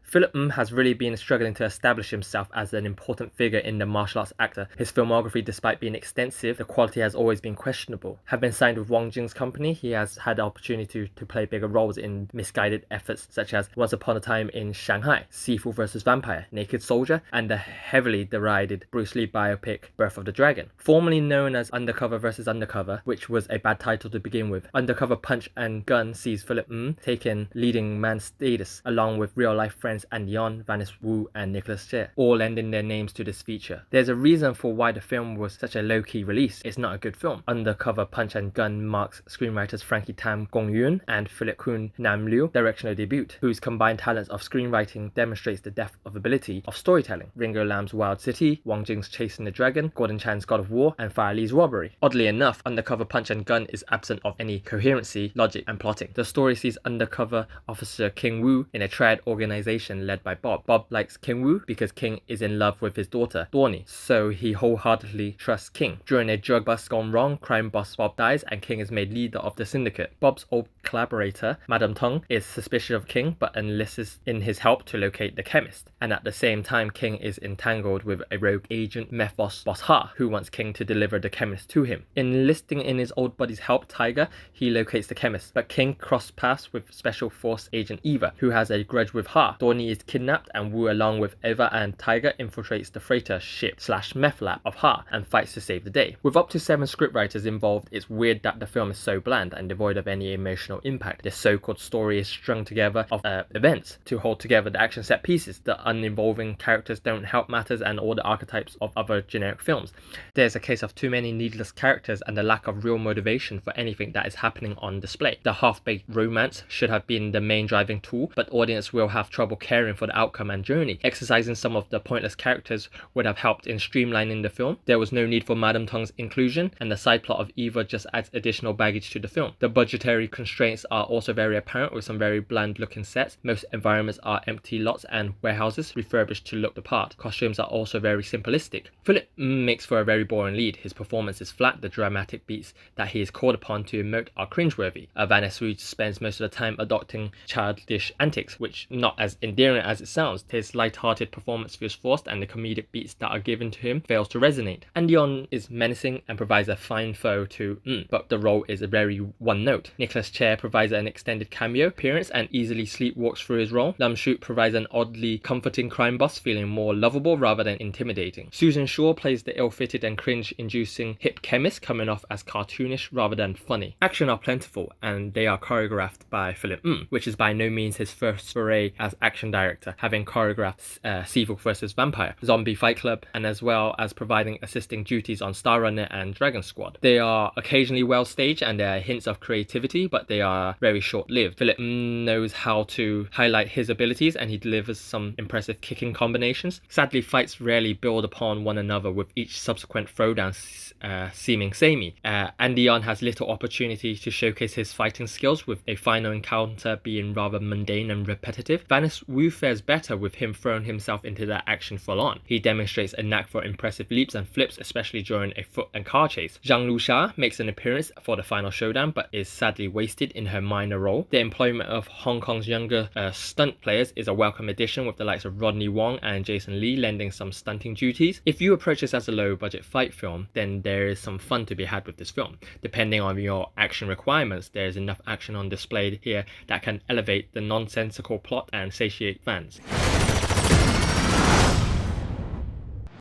Philip has really been struggling to establish himself as an important figure in the martial arts actor. His filmography, despite being extensive, the quality has always been questionable. Having signed with Wong Jing's company, he has had the opportunity to play bigger roles in misguided efforts such as Once Upon a Time in Shanghai, Sifu vs. Vampire, Naked Soldier, and the heavily derided Bruce Lee biopic Birth of the Dragon. Formerly known as Undercover vs. Undercover, which was a bad title to begin with, Undercover Punch and Gun sees Philip taking leading man status along with real-life friends Andy Yeon, Vaness, and Nicholas Che, all lending their names to this feature. There's a reason for why the film was such a low-key release. It's not a good film. Undercover Punch and Gun marks screenwriters Frankie Tam Gong-yoon and Philip Kun Nam Liu directional debut, whose combined talents of screenwriting demonstrates the depth of ability of storytelling. Ringo Lam's Wild City, Wong Jing's Chasing the Dragon, Gordon Chan's God of War, and Fire Lee's Robbery. Oddly enough, Undercover Punch and Gun is absent of any coherency, logic, and plotting. The story sees undercover officer King Woo in a trad organization led by Bob. Bob likes King Woo because King is in love with his daughter, Dorney, so he wholeheartedly trusts King. During a drug bust gone wrong, crime boss Bob dies and King is made leader of the syndicate. Bob's old collaborator, Madame Tong, is suspicious of King but enlists in his help to locate the chemist. And at the same time, King is entangled with a rogue agent, meth boss Ha, who wants King to deliver the chemist to him. Enlisting in his old buddy's help, Tiger, he locates the chemist, but King cross paths with Special Force Agent Eva, who has a grudge with Ha. Dorney is kidnapped and Wu, along with Eva and Tiger, infiltrates the freighter ship / meth lab of Ha and fights to save the day. With up to 7 scriptwriters involved, it's weird that the film is so bland and devoid of any emotional impact. The so-called story is strung together of events to hold together the action set pieces. The uninvolving characters don't help matters and all the archetypes of other generic films. There's a case of too many needless characters and the lack of real motivation for anything that is happening on display. The half-baked romance should have been the main driving tool, but audience will have trouble caring for the outcome and journey. Exercising some of the pointless characters would have helped in streamlining the film. There was no need for Madame Tong's inclusion, and the side plot of Eva just adds additional baggage to the film. The budgetary constraints are also very apparent with some very bland looking sets. Most environments are empty lots and warehouses refurbished to look the part. Costumes are also very simplistic. Philip makes for a very boring lead. His performance is flat. The dramatic beats that he is called upon to emote are cringeworthy. Vaness spends most of the time adopting childish antics, which not as endearing as it sounds. His light-hearted performance feels forced and the comedic beats that are given to him fails to resonate. Andy Yeon is menacing and provides a fine foe to but the role is very one-note. Nicholas Che provides an extended cameo appearance and easily sleepwalks through his role. Lam Shu provides an oddly comforting crime boss, feeling more lovable rather than intimidating. Susan Shaw plays the ill-fitted and cringe-inducing hip chemist, coming off as cartoonish rather than funny. Action are plentiful and they are choreographed by Philip which is by no means his first foray as action director, having choreographed Sifu vs. Vampire, Zombie Fight Club, and as well as providing assisting duties on Star Runner and Dragon Squad. They are occasionally well staged and there are hints of creativity, but they are very short-lived. Philip knows how to highlight his abilities and he delivers some impressive kicking combinations. Sadly, fights rarely build upon one another, with each subsequent throwdown seeming samey. Andy Yeon has little opportunity to showcase his fighting skills, with a final encounter being rather mundane and repetitive. Vaness Wu fares better, with him throwing himself into that action full on. He demonstrates a knack for impressive leaps and flips, especially during a foot and car chase. Zhang Luxia makes an appearance for the final showdown, but is sadly wasted in her minor role. The employment of Hong Kong's younger stunt players is a welcome addition, with the likes of Rodney Wong and Jason Lee lending some stunting duties. If you approach this as a low-budget fight film, then there is some fun to be had with this film. Depending on your action requirements, there is enough action on display here that can elevate the nonsensical plot and satiate fans.